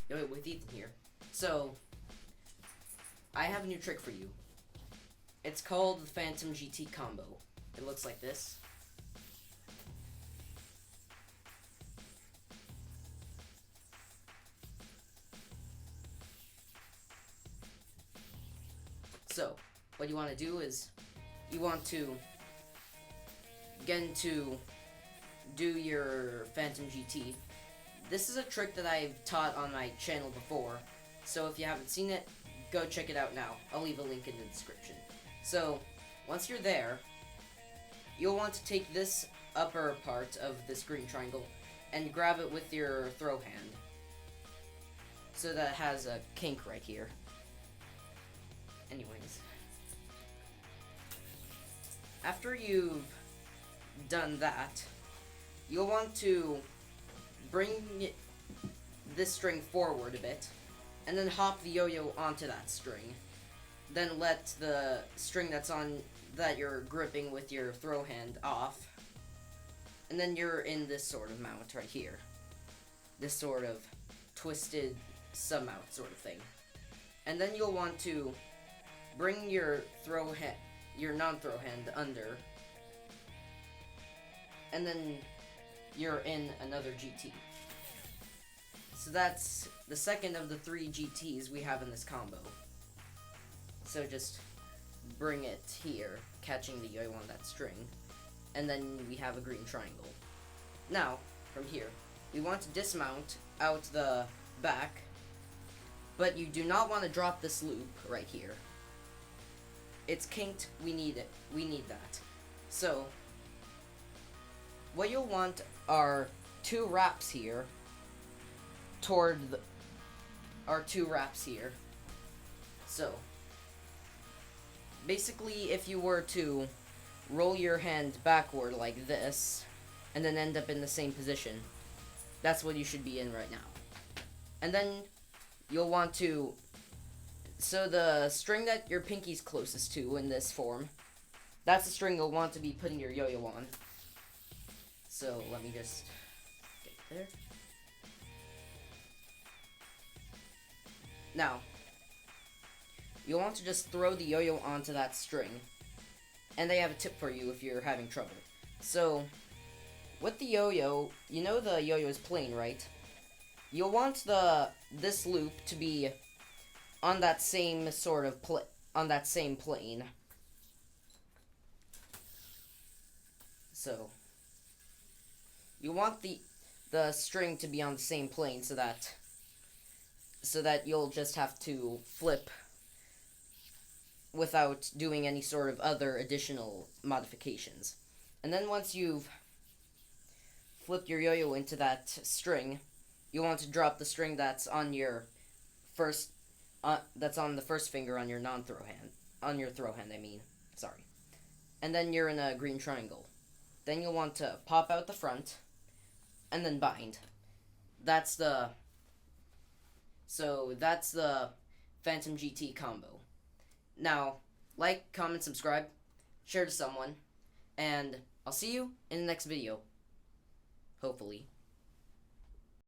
Yoyo with Ethan here. So, I have a new trick for you. It's called the Phantom GT combo. It looks like this. So, what you want to do is, you want to get into do your Phantom GT. This is a trick that I've taught on my channel before, so if you haven't seen it, go check it out now. I'll leave a link in the description. So, once you're there, you'll want to take this upper part of this green triangle and grab it with your throw hand, so that it has a kink right here. Anyways, after you've done that, you'll want to bring this string forward a bit, and then hop the yo-yo onto that string. Then let the string that you're gripping with your throw hand off, and then you're in this sort of mount right here. This sort of twisted sub-mount sort of thing. And then you'll want to bring your non-throw hand under, and then you're in another GT. So that's the second of the 3 GTs we have in this combo. So just bring it here, catching the yo-yo on that string, and then we have a green triangle. Now, from here, we want to dismount out the back, but you do not want to drop this loop right here. It's kinked, we need it. We need that. So, what you'll want are 2 wraps here So, basically, if you were to roll your hand backward like this, and then end up in the same position, that's what you should be in right now. And then, you'll want to, so the string that your pinky's closest to in this form, that's the string you'll want to be putting your yo-yo on. So, let me just get there. Now, you'll want to just throw the yo-yo onto that string. And I have a tip for you if you're having trouble. So, with the yo-yo, you know the yo-yo is plain, right? You'll want this loop to be on that same sort of on that same plane. So, you want the string to be on the same plane so that you'll just have to flip without doing any sort of other additional modifications. And then once you've flipped your yo-yo into that string, you want to drop the string that's on your that's on the first finger on your non-throw hand, on your throw hand, sorry. And then you're in a green triangle. Then you'll want to pop out the front, and then bind. That's the Phantom GT combo. Now, like, comment, subscribe, share to someone, and I'll see you in the next video. Hopefully.